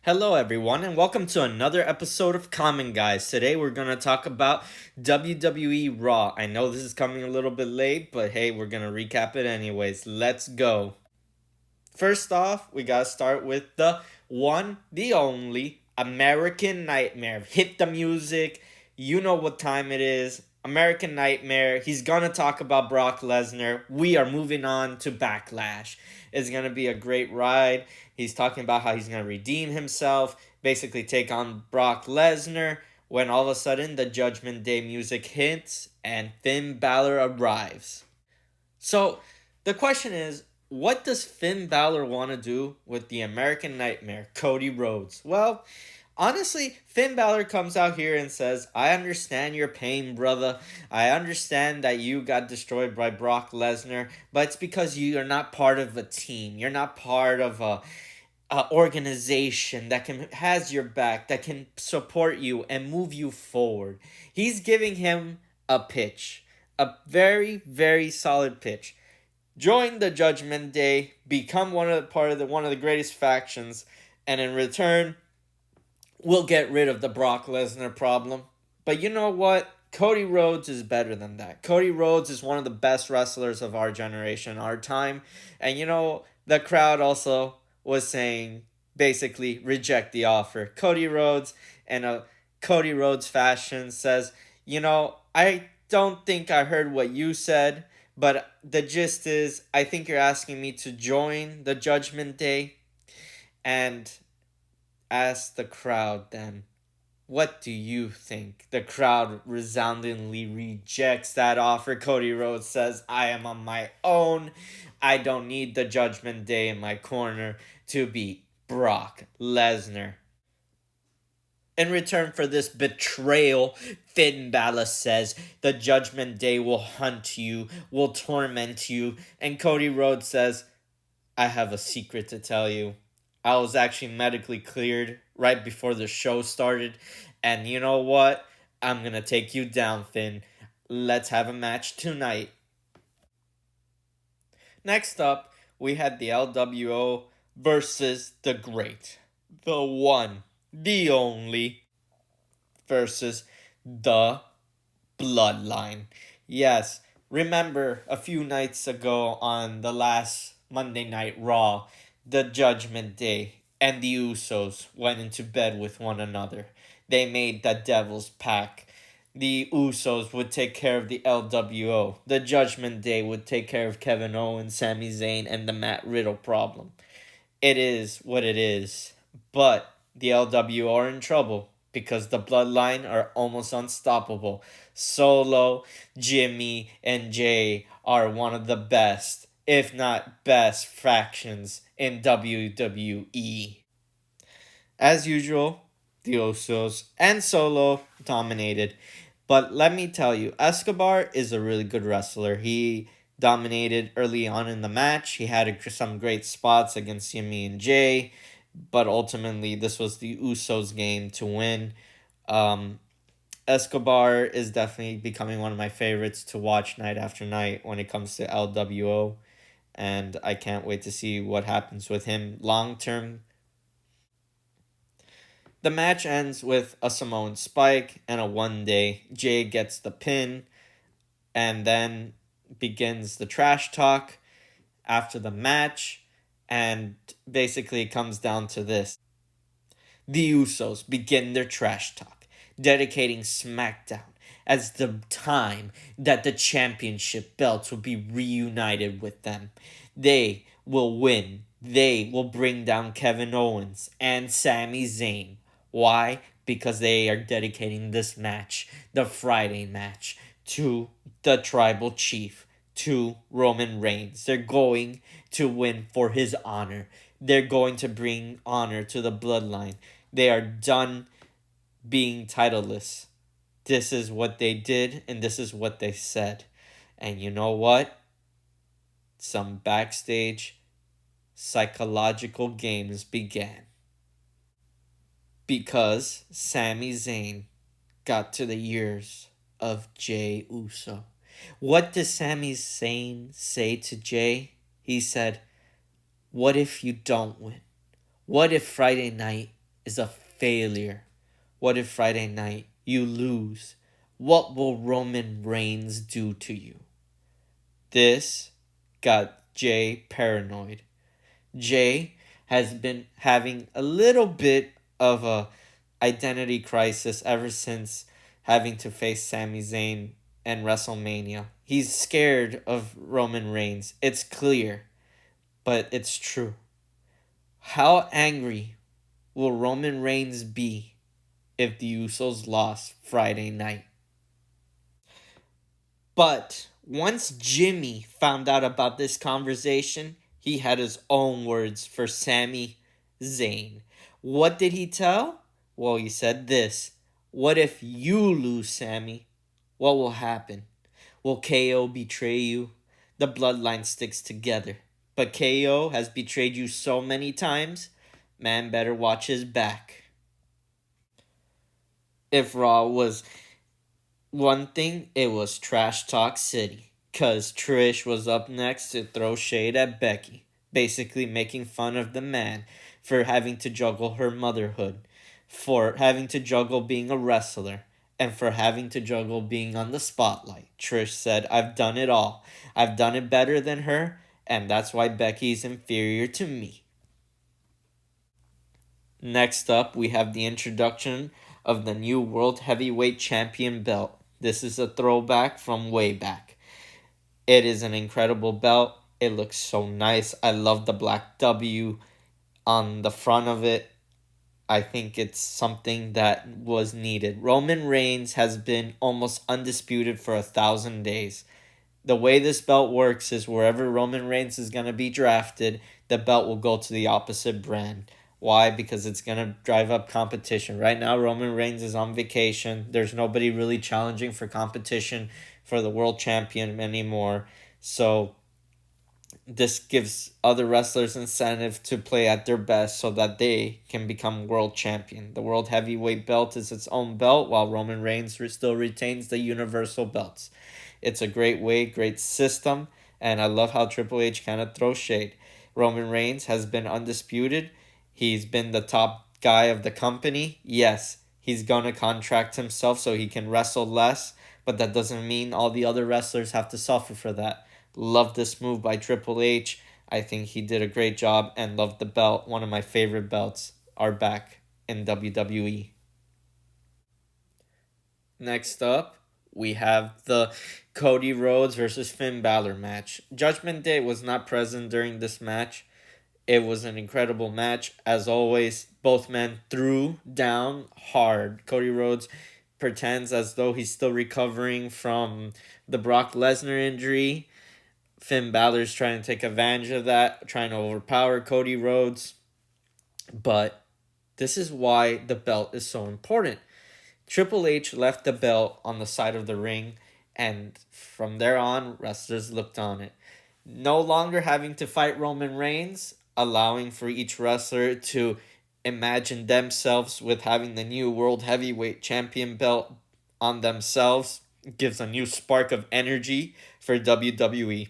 Hello, everyone, and welcome to another episode of Common Guys. Today, we're going to talk about WWE Raw. I know this is coming a little bit late, but hey, we're going to recap it anyways. Let's go. First off, we got to start with the one, the only American Nightmare. Hit the music. You know what time it is. American Nightmare. He's going to talk about Brock Lesnar. We are moving on to Backlash. It's going to be a great ride. He's talking about how he's going to redeem himself, basically take on Brock Lesnar. When all of a sudden the Judgment Day music hits and Finn Balor arrives. So the question is, what does Finn Balor want to do with the American Nightmare, Cody Rhodes? Well, honestly, Finn Balor comes out here and says, I understand your pain, brother. I understand that you got destroyed by Brock Lesnar, but it's because you are not part of a team. You're not part of a organization that can has your back, that can support you and move you forward. He's giving him a pitch, a very, very solid pitch. Join the Judgment Day, become one of the greatest factions, and in return, we'll get rid of the Brock Lesnar problem. But you know what? Cody Rhodes is better than that. Cody Rhodes is one of the best wrestlers of our generation, our time. And the crowd also was saying basically reject the offer. Cody Rhodes and a Cody Rhodes fashion says, I don't think I heard what you said, but the gist is I think you're asking me to join the Judgment Day and ask the crowd then, what do you think? The crowd resoundingly rejects that offer. Cody Rhodes says, I am on my own. I don't need the Judgment Day in my corner to beat Brock Lesnar. In return for this betrayal, Finn Balor says the Judgment Day will hunt you, will torment you, and Cody Rhodes says, I have a secret to tell you. I was actually medically cleared right before the show started, and you know what? I'm gonna take you down, Finn. Let's have a match tonight. Next up, we had the LWO versus the Great, the one, the only, versus the Bloodline. Yes, remember a few nights ago on the last Monday Night Raw, the Judgment Day and the Usos went into bed with one another. They made the Devil's Pack. The Usos would take care of the LWO. The Judgment Day would take care of Kevin Owens, Sami Zayn, and the Matt Riddle problem. It is what it is. But the LWO are in trouble because the Bloodline are almost unstoppable. Solo, Jimmy, and Jay are one of the best, if not best, factions in WWE. As usual, the Usos and Solo dominated. But let me tell you, Escobar is a really good wrestler. He dominated early on in the match. He had some great spots against Jimmy and Jay, but ultimately this was the Usos' game to win. Um, Escobar is definitely becoming one of my favorites to watch night after night when it comes to LWO, and I can't wait to see what happens with him long term. The match ends with a Samoan spike and a 1 day. Jay gets the pin, and then begins the trash talk after the match, and basically it comes down to this. The Usos begin their trash talk, dedicating SmackDown as the time that the championship belts will be reunited with them. They will win. They will bring down Kevin Owens and Sami Zayn. Why? Because they are dedicating this match, the Friday match, to the tribal chief, to Roman Reigns. They're going to win for his honor. They're going to bring honor to the bloodline. They are done being titleless. This is what they did, and this is what they said. And you know what? Some backstage psychological games began. Because Sami Zayn got to the ears of Jay Uso. What does Sami Zayn say to Jay? He said, what if you don't win? What if Friday night is a failure? What if Friday night you lose? What will Roman Reigns do to you? This got Jay paranoid. Jay has been having a little bit of a identity crisis ever since having to face Sami Zayn and WrestleMania. He's scared of Roman Reigns. It's clear, but it's true. How angry will Roman Reigns be if the Usos lost Friday night? But once Jimmy found out about this conversation, he had his own words for Sami Zayn. What did he tell? Well, he said this. What if you lose, Sami? What will happen? Will KO betray you? The bloodline sticks together. But KO has betrayed you so many times, man better watch his back. If Raw was one thing, it was Trash Talk City. Cause Trish was up next to throw shade at Becky, basically making fun of the man for having to juggle her motherhood, for having to juggle being a wrestler, and for having to juggle being on the spotlight. Trish said, I've done it all. I've done it better than her, and that's why Becky's inferior to me. Next up, we have the introduction of the new World Heavyweight Champion belt. This is a throwback from way back. It is an incredible belt. It looks so nice. I love the black W on the front of it. I think it's something that was needed. Roman Reigns has been almost undisputed for 1,000 days. The way this belt works is wherever Roman Reigns is going to be drafted, the belt will go to the opposite brand. Why? Because it's going to drive up competition. Right now, Roman Reigns is on vacation. There's nobody really challenging for competition for the world champion anymore. So this gives other wrestlers incentive to play at their best so that they can become world champion. The world heavyweight belt is its own belt, while Roman Reigns still retains the universal belts. It's a great way, great system, and I love how Triple H kind of throws shade. Roman Reigns has been undisputed. He's been the top guy of the company. Yes, he's going to contract himself so he can wrestle less, but that doesn't mean all the other wrestlers have to suffer for that. Love this move by Triple H. I think he did a great job and love the belt. One of my favorite belts are back in WWE. Next up, we have the Cody Rhodes versus Finn Balor match. Judgment Day was not present during this match. It was an incredible match. As always, both men threw down hard. Cody Rhodes pretends as though he's still recovering from the Brock Lesnar injury. Finn Balor's trying to take advantage of that, trying to overpower Cody Rhodes. But this is why the belt is so important. Triple H left the belt on the side of the ring, and from there on, wrestlers looked on it. No longer having to fight Roman Reigns, allowing for each wrestler to imagine themselves with having the new World Heavyweight Champion belt on themselves gives a new spark of energy for WWE.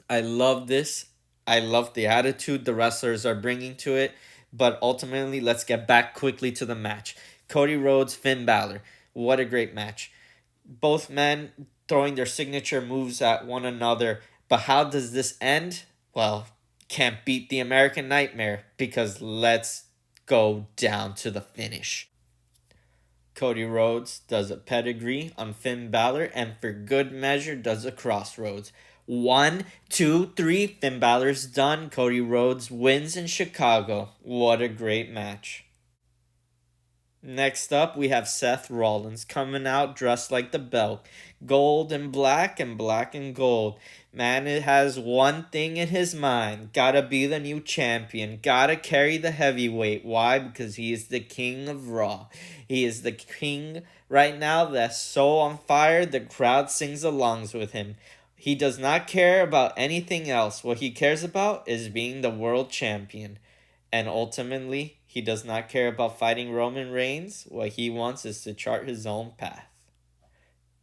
I love this. I love the attitude the wrestlers are bringing to it. But ultimately, let's get back quickly to the match. Cody Rhodes, Finn Balor. What a great match. Both men throwing their signature moves at one another. But how does this end? Well, can't beat the American Nightmare, because let's go down to the finish. Cody Rhodes does a pedigree on Finn Balor, and for good measure does a crossroads. 1, 2, 3, Finn Balor's done. Cody Rhodes wins in Chicago. What a great match. Next up, we have Seth Rollins coming out dressed like the belt. Gold and black and gold. Man, it has one thing in his mind. Gotta be the new champion. Gotta carry the heavyweight. Why? Because he is the king of Raw. He is the king right now that's so on fire, the crowd sings along with him. He does not care about anything else. What he cares about is being the world champion. And ultimately, he does not care about fighting Roman Reigns. What he wants is to chart his own path.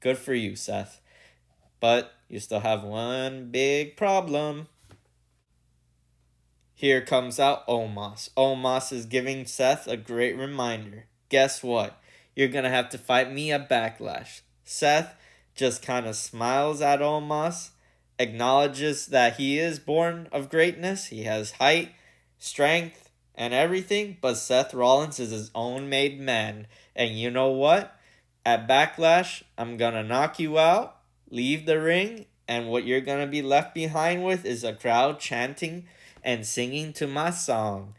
Good for you, Seth. But you still have one big problem. Here comes out Omos. Omos is giving Seth a great reminder. Guess what? You're going to have to fight me at Backlash. Seth just kind of smiles at Omos, acknowledges that he is born of greatness. He has height, strength, and everything, but Seth Rollins is his own made man. And you know what? At Backlash, I'm going to knock you out, leave the ring, and what you're going to be left behind with is a crowd chanting and singing to my song.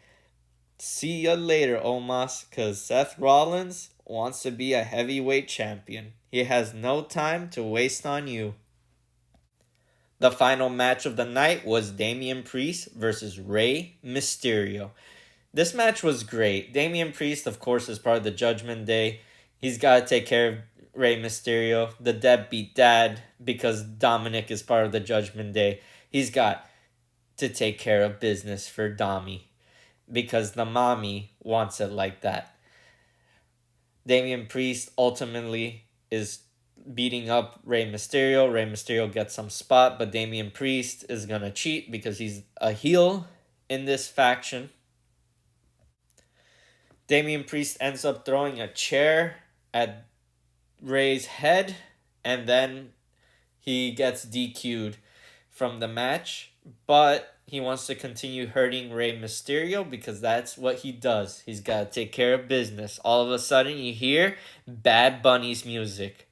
See ya later, Omos, because Seth Rollins wants to be a heavyweight champion. He has no time to waste on you. The final match of the night was Damian Priest versus Rey Mysterio. This match was great. Damian Priest, of course, is part of the Judgment Day. He's got to take care of Rey Mysterio, the deadbeat dad, because Dominic is part of the Judgment Day. He's got to take care of business for Dami because the mommy wants it like that. Damian Priest ultimately is beating up Rey Mysterio. Rey Mysterio gets some spot, but Damian Priest is going to cheat because he's a heel in this faction. Damian Priest ends up throwing a chair at Rey's head, and then he gets DQ'd from the match. But he wants to continue hurting Rey Mysterio because that's what he does. He's got to take care of business. All of a sudden, you hear Bad Bunny's music.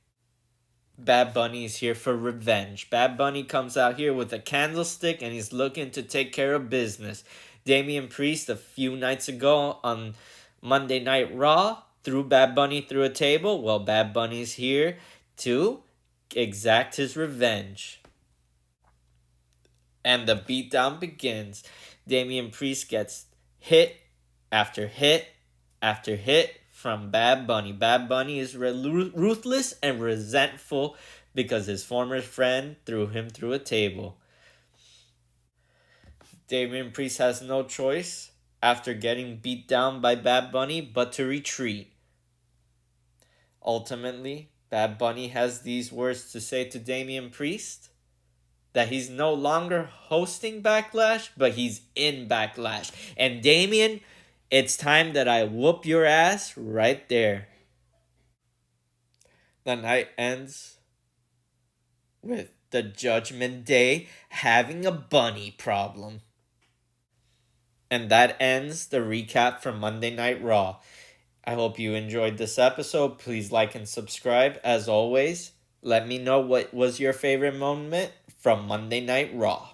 Bad Bunny is here for revenge. Bad Bunny comes out here with a candlestick and he's looking to take care of business. Damian Priest, a few nights ago on Monday Night Raw, threw Bad Bunny through a table. Well, Bad Bunny's here to exact his revenge. And the beatdown begins. Damian Priest gets hit after hit after hit from Bad Bunny. Bad Bunny is ruthless and resentful because his former friend threw him through a table. Damian Priest has no choice after getting beat down by Bad Bunny but to retreat. Ultimately, Bad Bunny has these words to say to Damian Priest: that he's no longer hosting Backlash, but he's in Backlash. And Damian, it's time that I whoop your ass right there. The night ends with the Judgment Day having a bunny problem. And that ends the recap from Monday Night Raw. I hope you enjoyed this episode. Please like and subscribe. As always, let me know what was your favorite moment from Monday Night Raw.